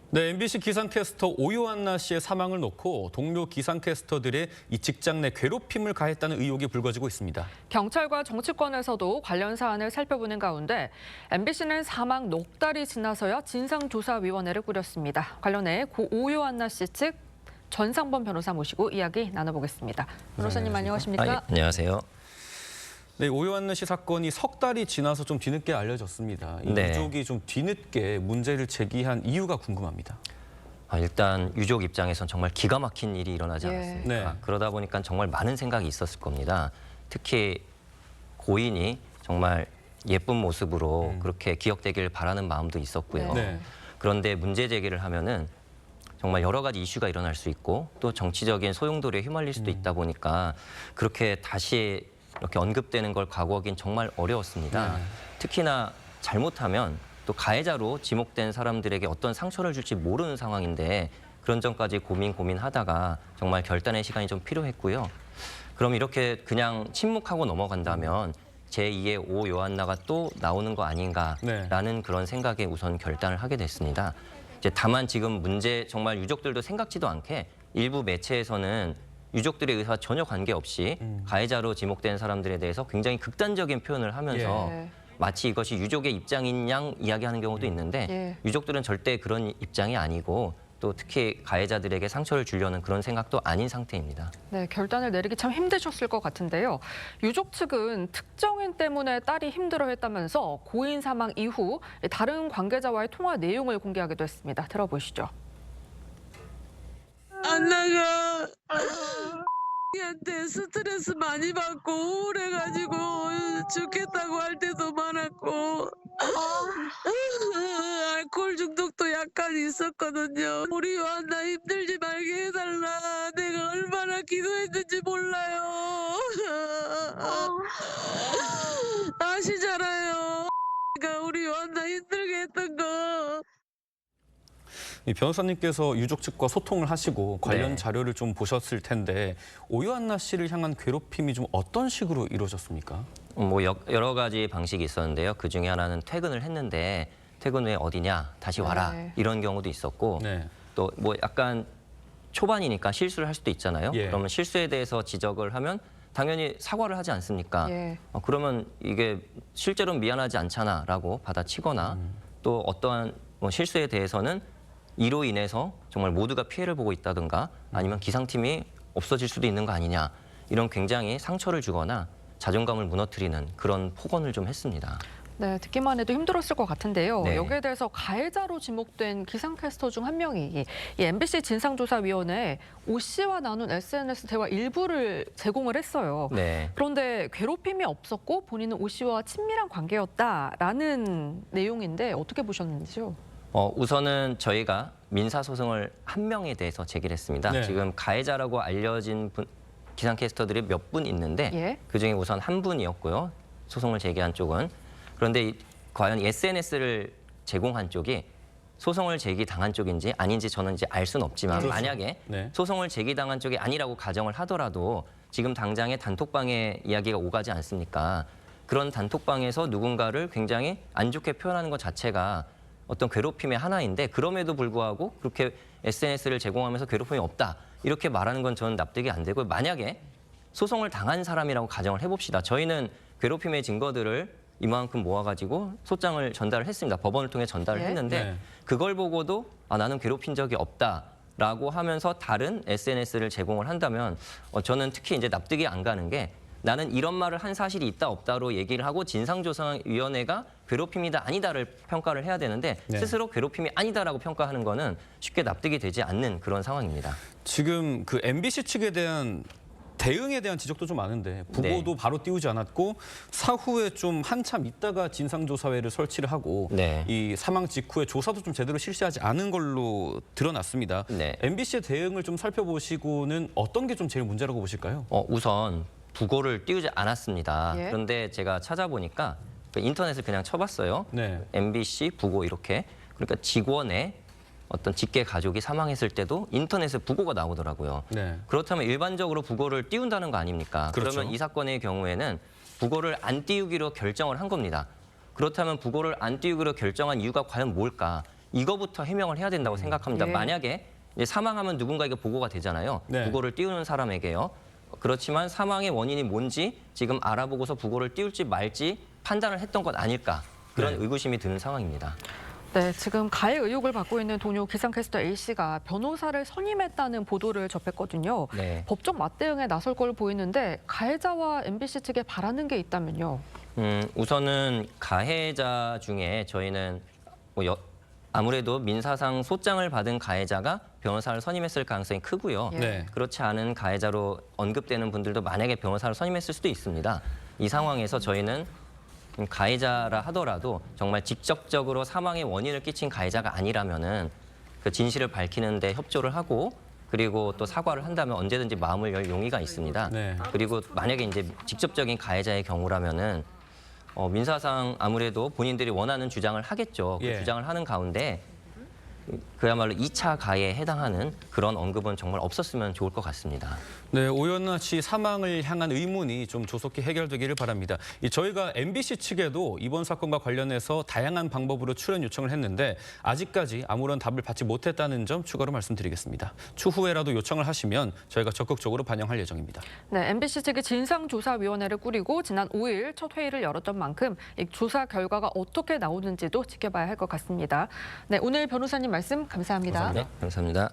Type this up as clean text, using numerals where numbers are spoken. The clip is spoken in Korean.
네, MBC 기상캐스터 오요한나 씨의 사망을 놓고 동료 기상캐스터들의 이 직장 내 괴롭힘을 가했다는 의혹이 불거지고 있습니다. 경찰과 정치권에서도 관련 사안을 살펴보는 가운데 MBC는 사망 넉 달이 지나서야 진상조사위원회를 꾸렸습니다. 관련해 고 오요한나 씨 측 전상범 변호사 모시고 이야기 나눠보겠습니다. 변호사님 안녕하십니까? 안녕하세요. 네, 오요한나 씨 사건이 석 달이 지나서 좀 뒤늦게 알려졌습니다. 이 네. 유족이 좀 뒤늦게 문제를 제기한 이유가 궁금합니다. 일단 유족 입장에선 정말 기가 막힌 일이 일어나지 예. 않았습니까? 네. 그러다 보니까 정말 많은 생각이 있었을 겁니다. 특히 고인이 정말 예쁜 모습으로 그렇게 기억되길 바라는 마음도 있었고요. 네. 그런데 문제 제기를 하면은 정말 여러 가지 이슈가 일어날 수 있고 또 정치적인 소용돌이에 휘말릴 수도 있다 보니까 그렇게 다시 이렇게 언급되는 걸 각오하기는 정말 어려웠습니다. 네. 특히나 잘못하면 또 가해자로 지목된 사람들에게 어떤 상처를 줄지 모르는 상황인데 그런 점까지 고민하다가 정말 결단의 시간이 좀 필요했고요. 그럼 이렇게 그냥 침묵하고 넘어간다면 제2의 오 요한나가 또 나오는 거 아닌가라는 네. 그런 생각에 우선 결단을 하게 됐습니다. 이제 다만 지금 문제 정말 유족들도 생각지도 않게 일부 매체에서는 유족들의 의사와 전혀 관계없이 가해자로 지목된 사람들에 대해서 굉장히 극단적인 표현을 하면서 예. 마치 이것이 유족의 입장인 양 이야기하는 경우도 있는데 예. 유족들은 절대 그런 입장이 아니고 또 특히 가해자들에게 상처를 주려는 그런 생각도 아닌 상태입니다. 네, 결단을 내리기 참 힘드셨을 것 같은데요. 유족 측은 특정인 때문에 딸이 힘들어했다면서 고인 사망 이후 다른 관계자와의 통화 내용을 공개하기도 했습니다. 들어보시죠. 안 나가. 한테 스트레스 많이 받고 우울해가지고 죽겠다고 할 때도 많았고 알코올 중독도 약간 있었거든요. 우리 요한나 힘들지 말게 해달라. 내가 얼마나 기도했는지 몰라요. 아시잖아요. 그러니까 우리 요한나 힘들게 했던 거. 이 변호사님께서 유족 측과 소통을 하시고 관련 네. 자료를 좀 보셨을 텐데 오요한나 씨를 향한 괴롭힘이 좀 어떤 식으로 이루어졌습니까? 뭐 여러 가지 방식이 있었는데요. 그 중에 하나는 퇴근을 했는데 퇴근 후에 어디냐 다시 와라 네. 이런 경우도 있었고 네. 또 뭐 약간 초반이니까 실수를 할 수도 있잖아요. 예. 그러면 실수에 대해서 지적을 하면 당연히 사과를 하지 않습니까? 예. 그러면 이게 실제로는 미안하지 않잖아라고 받아치거나 또 어떠한 뭐 실수에 대해서는 이로 인해서 정말 모두가 피해를 보고 있다든가 아니면 기상팀이 없어질 수도 있는 거 아니냐 이런 굉장히 상처를 주거나 자존감을 무너뜨리는 그런 폭언을 좀 했습니다. 네, 듣기만 해도 힘들었을 것 같은데요. 네. 여기에 대해서 가해자로 지목된 기상캐스터 중 한 명이 이 MBC 진상조사위원회에 오 씨와 나눈 SNS 대화 일부를 제공을 했어요. 네. 그런데 괴롭힘이 없었고 본인은 오 씨와 친밀한 관계였다라는 내용인데 어떻게 보셨는지요? 우선은 저희가 민사소송을 한 명에 대해서 제기를 했습니다. 네. 지금 가해자라고 알려진 기상캐스터들이 몇 분 있는데 예. 그중에 우선 한 분이었고요. 소송을 제기한 쪽은. 그런데 과연 SNS를 제공한 쪽이 소송을 제기당한 쪽인지 아닌지 저는 이제 알 수는 없지만 그렇죠. 만약에 네. 소송을 제기당한 쪽이 아니라고 가정을 하더라도 지금 당장에 단톡방에 이야기가 오가지 않습니까? 그런 단톡방에서 누군가를 굉장히 안 좋게 표현하는 것 자체가 어떤 괴롭힘의 하나인데 그럼에도 불구하고 그렇게 SNS를 제공하면서 괴롭힘이 없다 이렇게 말하는 건 저는 납득이 안 되고 만약에 소송을 당한 사람이라고 가정을 해봅시다. 저희는 괴롭힘의 증거들을 이만큼 모아가지고 소장을 전달을 했습니다. 법원을 통해 전달을 예? 했는데 네. 그걸 보고도 나는 괴롭힌 적이 없다라고 하면서 다른 SNS를 제공을 한다면 저는 특히 이제 납득이 안 가는 게 나는 이런 말을 한 사실이 있다 없다로 얘기를 하고 진상조사위원회가 괴롭힘이다 아니다를 평가를 해야 되는데 네. 스스로 괴롭힘이 아니다라고 평가하는 거는 쉽게 납득이 되지 않는 그런 상황입니다. 지금 그 MBC 측에 대한 대응에 대한 지적도 좀 많은데 부고도 네. 바로 띄우지 않았고 사후에 좀 한참 있다가 진상조사회를 설치를 하고 네. 이 사망 직후에 조사도 좀 제대로 실시하지 않은 걸로 드러났습니다. 네. MBC의 대응을 좀 살펴보시고는 어떤 게 좀 제일 문제라고 보실까요? 우선 부고를 띄우지 않았습니다. 예. 그런데 제가 찾아보니까 인터넷을 그냥 쳐봤어요. 네. MBC 부고 이렇게 그러니까 직원의 어떤 직계 가족이 사망했을 때도 인터넷에 부고가 나오더라고요. 네. 그렇다면 일반적으로 부고를 띄운다는 거 아닙니까? 그렇죠. 그러면 이 사건의 경우에는 부고를 안 띄우기로 결정을 한 겁니다. 그렇다면 부고를 안 띄우기로 결정한 이유가 과연 뭘까? 이거부터 해명을 해야 된다고 생각합니다. 예. 만약에 이제 사망하면 누군가에게 보고가 되잖아요. 네. 부고를 띄우는 사람에게요. 그렇지만 사망의 원인이 뭔지 지금 알아보고서 부고를 띄울지 말지 판단을 했던 것 아닐까. 그런 네. 의구심이 드는 상황입니다. 네, 지금 가해 의혹을 받고 있는 동료 기상캐스터 A씨가 변호사를 선임했다는 보도를 접했거든요. 네. 법적 맞대응에 나설 걸로 보이는데 가해자와 MBC 측에 바라는 게 있다면요. 우선은 가해자 중에 저희는 아무래도 민사상 소장을 받은 가해자가 변호사를 선임했을 가능성이 크고요. 예. 네. 그렇지 않은 가해자로 언급되는 분들도 만약에 변호사를 선임했을 수도 있습니다. 이 상황에서 저희는 가해자라 하더라도 정말 직접적으로 사망의 원인을 끼친 가해자가 아니라면은 그 진실을 밝히는 데 협조를 하고 그리고 또 사과를 한다면 언제든지 마음을 열 용의가 있습니다. 네. 그리고 만약에 이제 직접적인 가해자의 경우라면은 민사상 아무래도 본인들이 원하는 주장을 하겠죠. 그 예. 주장을 하는 가운데 그야말로 2차 가해에 해당하는 그런 언급은 정말 없었으면 좋을 것 같습니다. 네, 오연나 씨 사망을 향한 의문이 좀 조속히 해결되기를 바랍니다. 저희가 MBC 측에도 이번 사건과 관련해서 다양한 방법으로 출연 요청을 했는데 아직까지 아무런 답을 받지 못했다는 점 추가로 말씀드리겠습니다. 추후에라도 요청을 하시면 저희가 적극적으로 반영할 예정입니다. 네, MBC 측이 진상조사위원회를 꾸리고 지난 5일 첫 회의를 열었던 만큼 이 조사 결과가 어떻게 나오는지도 지켜봐야 할 것 같습니다. 네, 오늘 변호사님 말씀 감사합니다. 감사합니다.